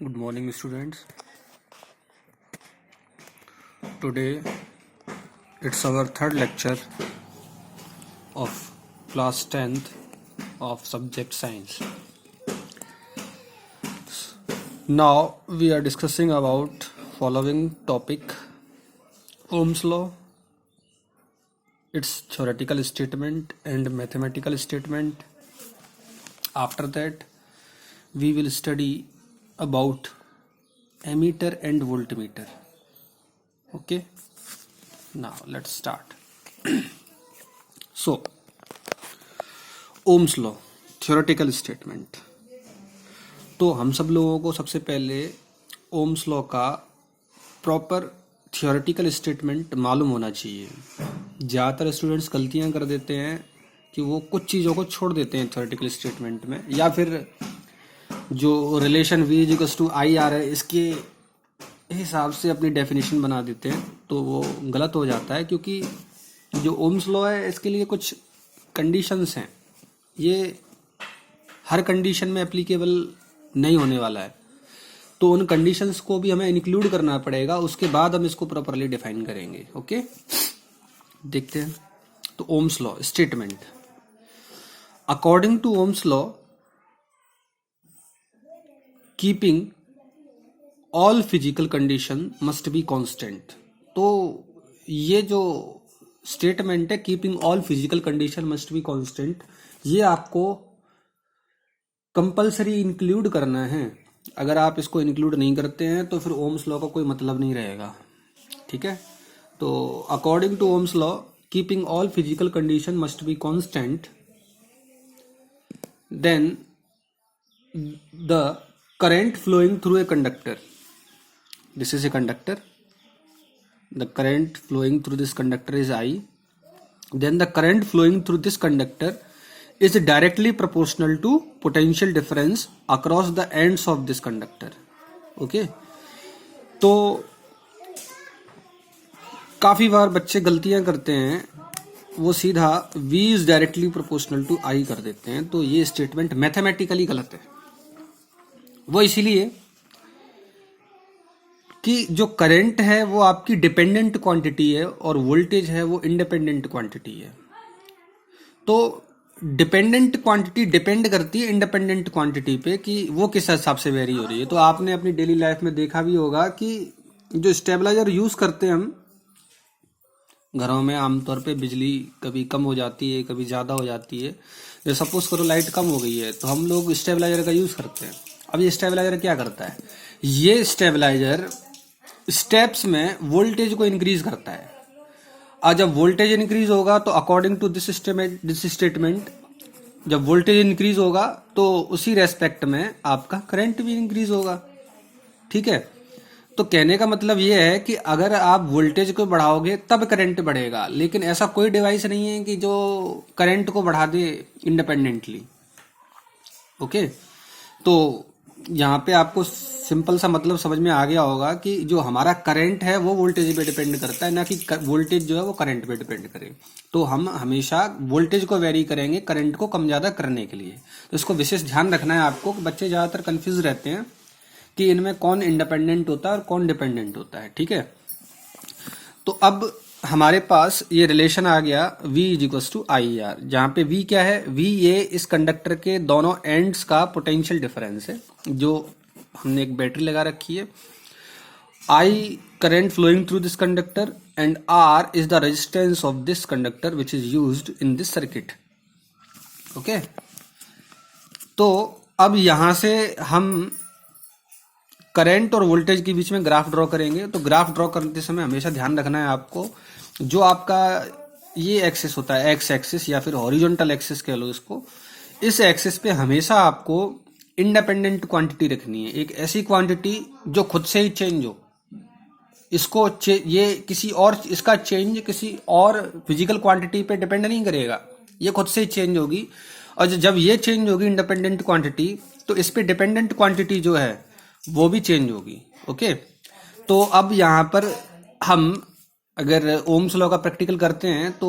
Good morning, students. Today it's our third lecture of class 10th of subject science. Now we are discussing about following topic: Ohm's law, its theoretical statement and mathematical statement. After that, we will study about ammeter and voltmeter. Okay, now let's start. So, Ohm's law, theoretical statement. तो हम सब लोगों को सबसे पहले Ohm's law का proper theoretical statement मालूम होना चाहिए. ज़्यादातर स्टूडेंट्स गलतियां कर देते हैं कि वो कुछ चीज़ों को छोड़ देते हैं थ्योरेटिकल स्टेटमेंट में, या फिर जो relation V equals to I R है इसके हिसाब से अपनी डेफिनेशन बना देते हैं. तो वो गलत हो जाता है, क्योंकि जो ओम्स लॉ है इसके लिए कुछ कंडीशंस हैं. ये हर कंडीशन में एप्लीकेबल नहीं होने वाला है, तो उन कंडीशंस को भी हमें इंक्लूड करना पड़ेगा. उसके बाद हम इसको प्रॉपरली डिफाइन करेंगे. ओके, देखते हैं. तो Ohm's law statement. According to Ohm's law, keeping all physical condition must be constant. तो ये जो स्टेटमेंट है, keeping all physical condition must be constant, ये आपको कंपलसरी इंक्लूड करना है. अगर आप इसको इंक्लूड नहीं करते हैं तो फिर ओम्स लॉ का कोई मतलब नहीं रहेगा. ठीक है. तो according to Ohm's law, keeping all physical condition must be constant, then the current flowing through a conductor, this is a conductor, the current flowing through this conductor is I, then the current flowing through this conductor is directly proportional to potential difference across the ends of this conductor. okay, तो काफ़ी बार बच्चे गलतियां करते हैं, वो सीधा V is directly proportional to I कर देते हैं. तो ये स्टेटमेंट मैथमेटिकली गलत है. वो इसीलिए कि जो करंट है वो आपकी डिपेंडेंट क्वांटिटी है और वोल्टेज है वो इंडिपेंडेंट क्वांटिटी है. तो डिपेंडेंट क्वांटिटी डिपेंड करती है इंडिपेंडेंट क्वांटिटी पे कि वो किस हिसाब से वेरी हो रही है. तो आपने अपनी डेली लाइफ में देखा भी होगा कि जो स्टेबलाइजर यूज करते हैं हम घरों में, आमतौर पे बिजली कभी कम हो जाती है, कभी ज़्यादा हो जाती है. जैसे सपोज करो लाइट कम हो गई है तो हम लोग स्टेबलाइजर का यूज़ करते हैं. अब ये स्टेबलाइजर क्या करता है? ये स्टेबलाइजर स्टेप्स में वोल्टेज को इंक्रीज करता है. और जब वोल्टेज इंक्रीज होगा तो अकॉर्डिंग टू दिस स्टेटमेंट, जब वोल्टेज इंक्रीज होगा तो उसी रेस्पेक्ट में आपका करंट भी इंक्रीज होगा. ठीक है. तो कहने का मतलब ये है कि अगर आप वोल्टेज को बढ़ाओगे तब करंट बढ़ेगा, लेकिन ऐसा कोई डिवाइस नहीं है कि जो करंट को बढ़ा दे इंडिपेंडेंटली. ओके, तो यहाँ पे आपको सिंपल सा मतलब समझ में आ गया होगा कि जो हमारा करंट है वो वोल्टेज पे डिपेंड करता है, ना कि वोल्टेज जो है वो करंट पे डिपेंड करे. तो हम हमेशा वोल्टेज को वेरी करेंगे करंट को कम ज़्यादा करने के लिए. तो इसको विशेष ध्यान रखना है आपको. बच्चे ज़्यादातर कंफ्यूज रहते हैं कि इनमें कौन इंडिपेंडेंट होता है और कौन डिपेंडेंट होता है. ठीक है. तो अब हमारे पास ये रिलेशन आ गया V equals to I R, जहाँ पे V क्या है? V ये इस कंडक्टर के दोनों एंड्स का पोटेंशियल डिफरेंस है. जो हमने एक बैटरी लगा रखी है, I current flowing through this conductor and R is the resistance of this conductor which is used in this circuit. Okay, तो अब यहां से हम करंट और वोल्टेज के बीच में ग्राफ ड्रॉ करेंगे. तो ग्राफ ड्रॉ करते समय हमेशा ध्यान रखना है आपको, जो आपका ये एक्सिस होता है, एक्स एक्सिस या फिर हॉरिजॉन्टल एक्सिस कह लो इसको, इस एक्सिस पे हमेशा आपको इंडिपेंडेंट क्वांटिटी रखनी है. एक ऐसी क्वांटिटी जो खुद से ही चेंज हो. इसको ये किसी और, इसका चेंज किसी और फिजिकल क्वांटिटी पे डिपेंड नहीं करेगा, ये खुद से ही चेंज होगी. और जब ये चेंज होगी इंडिपेंडेंट क्वांटिटी, तो इस पे डिपेंडेंट क्वांटिटी जो है वो भी चेंज होगी. ओके, तो अब यहाँ पर हम अगर ओम्स लॉ का प्रैक्टिकल करते हैं तो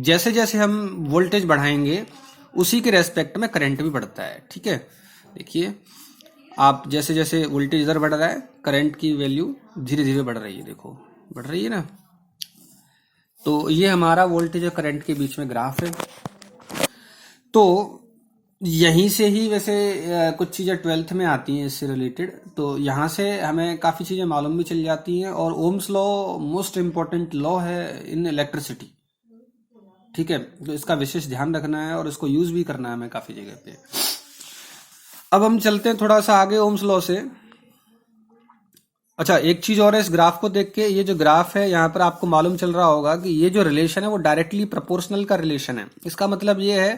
जैसे जैसे हम वोल्टेज बढ़ाएंगे उसी के रेस्पेक्ट में करंट भी बढ़ता है. ठीक है. देखिए, आप जैसे जैसे वोल्टेज इधर बढ़ रहा है, करंट की वैल्यू धीरे धीरे बढ़ रही है, देखो बढ़ रही है ना। तो ये हमारा वोल्टेज और करंट के बीच में ग्राफ है। तो यहीं से ही वैसे कुछ चीज़ें 12th में आती हैं इससे रिलेटेड, तो यहाँ से हमें काफ़ी चीज़ें मालूम भी चल जाती हैं। और Ohm's law most important law है इन इलेक्ट्रिसिटी, ठीक है। तो इसका विशेष ध्यान रखना है और इसको यूज भी करना है हमें काफ़ी जगह पे। अब हम चलते हैं थोड़ा सा आगे ओम्स लॉ से। अच्छा, एक चीज और है, इस ग्राफ को देख के, ये जो ग्राफ है यहाँ पर आपको मालूम चल रहा होगा कि ये जो रिलेशन है वो डायरेक्टली प्रोपोर्शनल का रिलेशन है। इसका मतलब ये है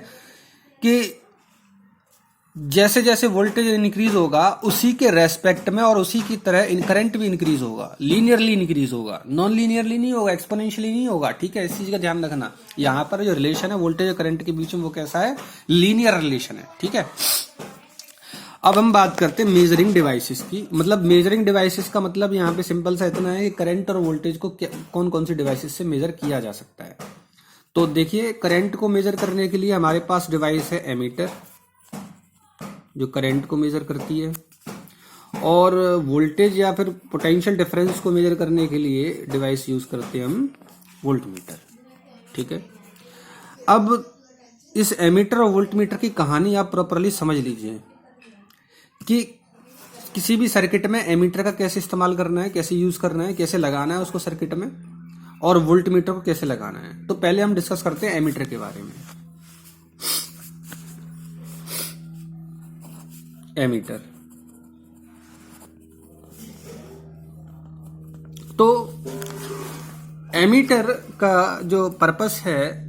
कि जैसे जैसे वोल्टेज इंक्रीज होगा उसी के रेस्पेक्ट में और उसी की तरह करंट भी इंक्रीज होगा, लीनियरली इंक्रीज होगा, नॉन लीनियरली नहीं होगा, एक्सपोनेंशियली नहीं होगा, ठीक है। इस चीज का ध्यान रखना। यहाँ पर जो रिलेशन है वोल्टेज और करंट के बीच में वो कैसा है, लीनियर रिलेशन है, ठीक है। अब हम बात करते हैं मेजरिंग डिवाइसेस की। मतलब मेजरिंग डिवाइसेस का मतलब यहाँ पे सिंपल सा इतना है कि करंट और वोल्टेज को कौन कौन सी डिवाइसेस से मेजर किया जा सकता है। तो देखिए, करंट को मेजर करने के लिए हमारे पास डिवाइस है एमीटर, जो करंट को मेजर करती है, और वोल्टेज या फिर पोटेंशियल डिफरेंस को मेजर करने के लिए डिवाइस यूज करते हैं हम वोल्टमीटर, ठीक है। अब इस एमीटर और वोल्टमीटर की कहानी आप प्रॉपरली समझ लीजिए कि किसी भी सर्किट में एमीटर का कैसे इस्तेमाल करना है, कैसे यूज करना है, कैसे लगाना है उसको सर्किट में, और वोल्टमीटर को कैसे लगाना है। तो पहले हम डिस्कस करते हैं एमीटर के बारे में। एमीटर, तो एमीटर का जो पर्पस है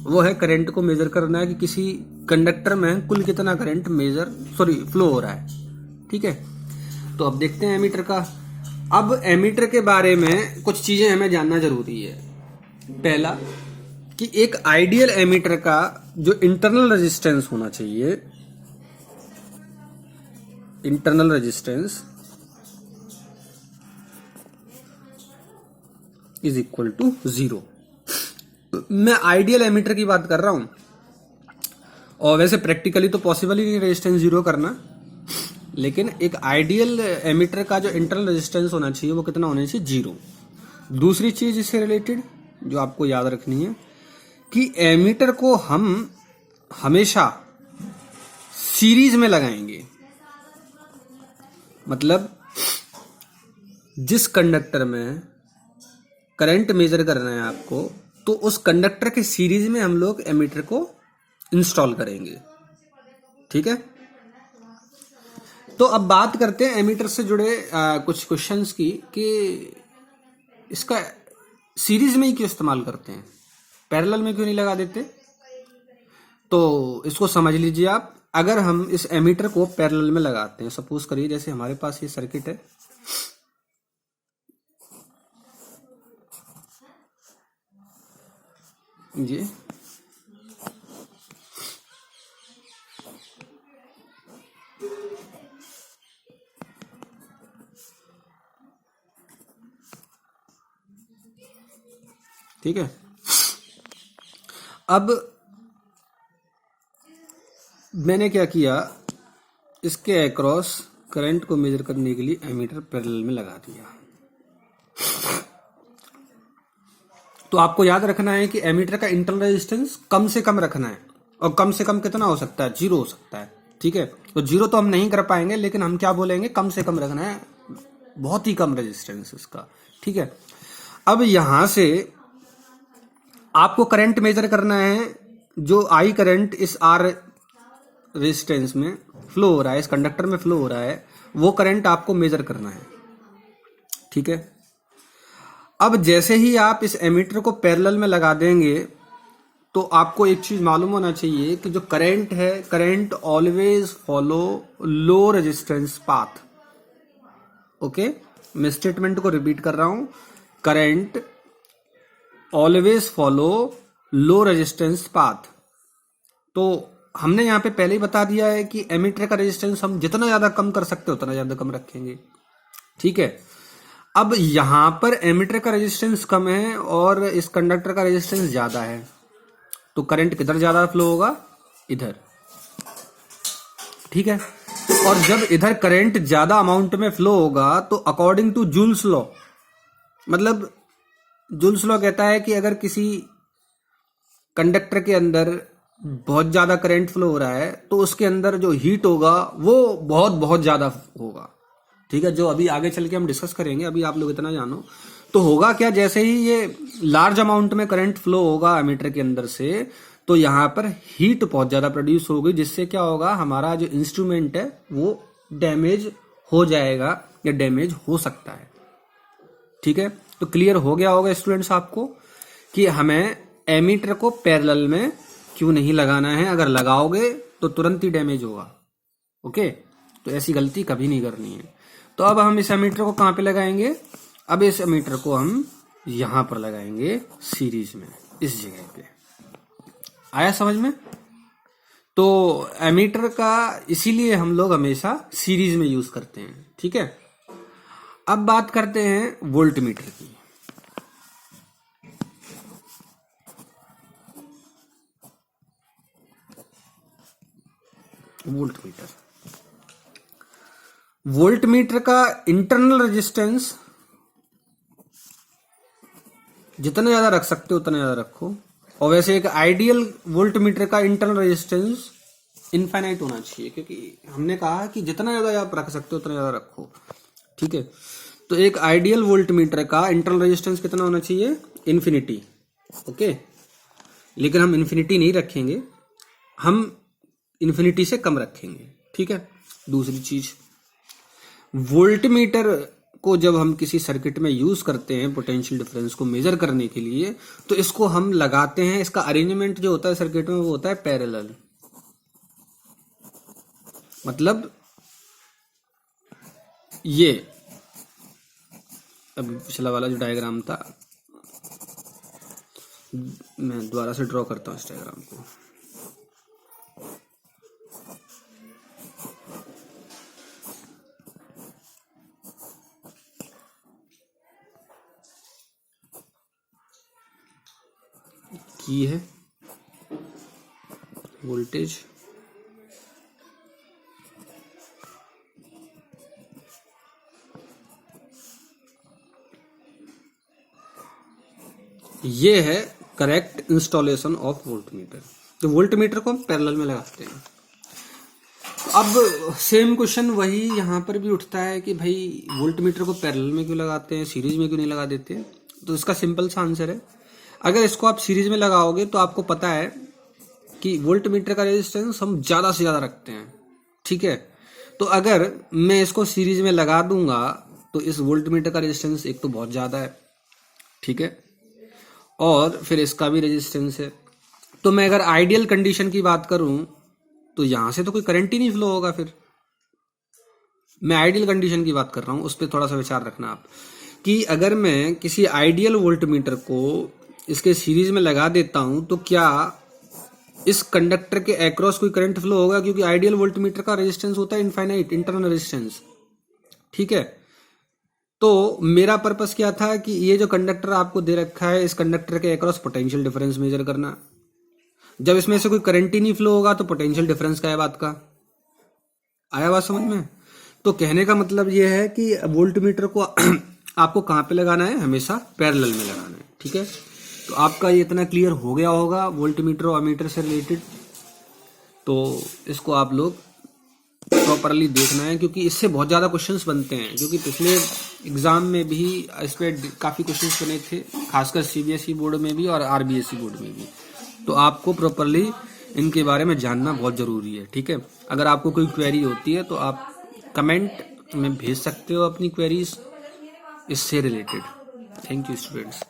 वो है करंट को मेजर करना है कि किसी कंडक्टर में कुल कितना करंट फ्लो हो रहा है, ठीक है। तो अब देखते हैं एमीटर का। अब एमीटर के बारे में कुछ चीजें हमें जानना जरूरी है। पहला कि एक आइडियल एमीटर का जो इंटरनल रेजिस्टेंस होना चाहिए, internal resistance is equal to 0। मैं आइडियल एमीटर की बात कर रहा हूं, और वैसे प्रैक्टिकली तो पॉसिबल ही नहीं रेजिस्टेंस 0 करना, लेकिन एक आइडियल एमीटर का जो इंटरनल रेजिस्टेंस होना चाहिए वो कितना होना चाहिए, 0। दूसरी चीज इससे रिलेटेड जो आपको याद रखनी है कि एमीटर को हम हमेशा सीरीज में लगाएंगे। मतलब जिस कंडक्टर में करंट मेजर करना है आपको, तो उस कंडक्टर के सीरीज में हम लोग एमीटर को इंस्टॉल करेंगे, ठीक है। तो अब बात करते हैं एमीटर से जुड़े कुछ क्वेश्चंस की, कि इसका सीरीज में ही क्यों इस्तेमाल करते हैं, पैरेलल में क्यों नहीं लगा देते। तो इसको समझ लीजिए आप। अगर हम इस एमीटर को पैरेलल में लगाते हैं, सपोज करिए जैसे हमारे पास ये सर्किट है, ये ठीक है। अब मैंने क्या किया, इसके अक्रॉस करंट को मेजर करने के लिए एमीटर पैरेलल में लगा दिया। तो आपको याद रखना है कि एमीटर का इंटरनल रेजिस्टेंस कम से कम रखना है, और कम से कम कितना हो सकता है, 0 हो सकता है, ठीक है। तो 0 तो हम नहीं कर पाएंगे, लेकिन हम क्या बोलेंगे, कम से कम रखना है, बहुत ही कम रेजिस्टेंस इसका, ठीक है। अब यहां से आपको करंट मेजर करना है, जो आई करंट इस आर रेजिस्टेंस में फ्लो हो रहा है, इस कंडक्टर में फ्लो हो रहा है, वो करंट आपको मेजर करना है, ठीक है। अब जैसे ही आप इस एमीटर को पैरेलल में लगा देंगे, तो आपको एक चीज मालूम होना चाहिए कि जो करंट है, current always follow low resistance path. Okay, मैं स्टेटमेंट को रिपीट कर रहा हूं, current always follow low resistance path. तो हमने यहां पे पहले ही बता दिया है कि एमीटर का रेजिस्टेंस हम जितना ज्यादा कम कर सकते उतना ज्यादा कम रखेंगे, ठीक है। अब यहां पर एमीटर का रेजिस्टेंस कम है और इस कंडक्टर का रेजिस्टेंस ज्यादा है, तो करंट किधर ज्यादा फ्लो होगा, इधर, ठीक है। और जब इधर करंट ज्यादा अमाउंट में फ्लो होगा तो अकॉर्डिंग टू जूल्स लॉ, मतलब जूल्स लॉ कहता है कि अगर किसी कंडक्टर के अंदर बहुत ज्यादा करंट फ्लो हो रहा है तो उसके अंदर जो हीट होगा वो बहुत बहुत ज्यादा होगा। ठीक है, जो अभी आगे चल के हम डिस्कस करेंगे, अभी आप लोग इतना जानो। तो होगा क्या, जैसे ही ये लार्ज अमाउंट में करंट फ्लो होगा एमीटर के अंदर से, तो यहाँ पर हीट बहुत ज्यादा प्रोड्यूस होगी, जिससे क्या होगा, हमारा जो इंस्ट्रूमेंट है वो डैमेज हो जाएगा या डैमेज हो सकता है। ठीक है, तो क्लियर हो गया होगा स्टूडेंट्स आपको कि हमें एमीटर को पैरेलल में क्यों नहीं लगाना है। अगर लगाओगे तो तुरंत ही डैमेज होगा। ओके, तो ऐसी गलती कभी नहीं करनी है। तो अब हम इस एमीटर को कहां पे लगाएंगे, अब इस एमीटर को हम यहां पर लगाएंगे सीरीज में, इस जगह पे। आया समझ में? तो एमीटर का इसीलिए हम लोग हमेशा सीरीज में यूज करते हैं। ठीक है, अब बात करते हैं वोल्टमीटर की। वोल्टमीटर का इंटरनल रेजिस्टेंस जितना ज्यादा रख सकते हो उतना ज्यादा रखो। और वैसे एक आइडियल वोल्टमीटर का इंटरनल रेजिस्टेंस इनफाइनाइट होना चाहिए, क्योंकि हमने कहा कि जितना ज्यादा आप रख सकते हो उतना ज्यादा रखो। ठीक है, तो एक आइडियल वोल्टमीटर का इंटरनल रेजिस्टेंस कितना होना चाहिए, इन्फिनिटी। ओके, लेकिन हम इन्फिनिटी नहीं रखेंगे, हम इन्फिनिटी से कम रखेंगे। ठीक है, दूसरी चीज, वोल्टमीटर को जब हम किसी सर्किट में यूज करते हैं पोटेंशियल डिफरेंस को मेजर करने के लिए, तो इसको हम लगाते हैं, इसका अरेंजमेंट जो होता है सर्किट में वो होता है पैरेलल। मतलब ये अभी पिछला वाला जो डायग्राम था, मैं दोबारा से ड्रॉ करता हूं इस डायग्राम को। की है वोल्टेज, ये है करेक्ट इंस्टॉलेशन ऑफ वोल्टमीटर। तो वोल्टमीटर को हम पैरेलल में लगाते हैं। अब सेम क्वेश्चन वही यहां पर भी उठता है कि भाई वोल्टमीटर को पैरेलल में क्यों लगाते हैं, सीरीज में क्यों नहीं लगा देते। तो इसका सिंपल सा आंसर है, अगर इसको आप सीरीज में लगाओगे तो आपको पता है कि वोल्टमीटर का रेजिस्टेंस हम ज्यादा से ज्यादा रखते हैं। ठीक है, तो अगर मैं इसको सीरीज में लगा दूंगा तो इस वोल्टमीटर का रेजिस्टेंस एक तो बहुत ज्यादा है, ठीक है, और फिर इसका भी रेजिस्टेंस है। तो मैं अगर आइडियल कंडीशन की बात करूं तो यहां से तो कोई करंट ही नहीं फ्लो होगा। फिर मैं आइडियल कंडीशन की बात कर रहा हूं, उस पर थोड़ा सा विचार रखना आप, कि अगर मैं किसी आइडियल वोल्टमीटर को इसके सीरीज में लगा देता हूं तो क्या इस कंडक्टर के अक्रॉस कोई करंट फ्लो होगा, क्योंकि आइडियल वोल्टमीटर का रेजिस्टेंस होता है इनफाइनाइट इंटरनल रेजिस्टेंस। ठीक है, तो मेरा पर्पस क्या था कि ये जो कंडक्टर आपको दे रखा है, इस कंडक्टर के अक्रॉस पोटेंशियल डिफरेंस मेजर करना। जब इसमें से कोई करंट ही नहीं फ्लो होगा तो पोटेंशियल डिफरेंस क्या है बात का, आया बात समझ में? तो कहने का मतलब ये है कि वोल्टमीटर को आपको कहां पे लगाना है, हमेशा पैरेलल में लगाना है। ठीक है, तो आपका ये इतना क्लियर हो गया होगा वोल्टमीटर और अमीटर से रिलेटेड। तो इसको आप लोग प्रॉपरली देखना है, क्योंकि इससे बहुत ज्यादा क्वेश्चंस बनते हैं, क्योंकि पिछले एग्जाम में भी इस पे काफी क्वेश्चंस बने थे, खासकर सीबीएसई बोर्ड में भी और आरबीएसई बोर्ड में भी। तो आपको प्रॉपरली इनके बारे में जानना बहुत जरूरी है। ठीक है, अगर आपको कोई क्वेरी होती है तो आप कमेंट में भेज सकते हो अपनी क्वेरीज इससे रिलेटेड। Thank you students.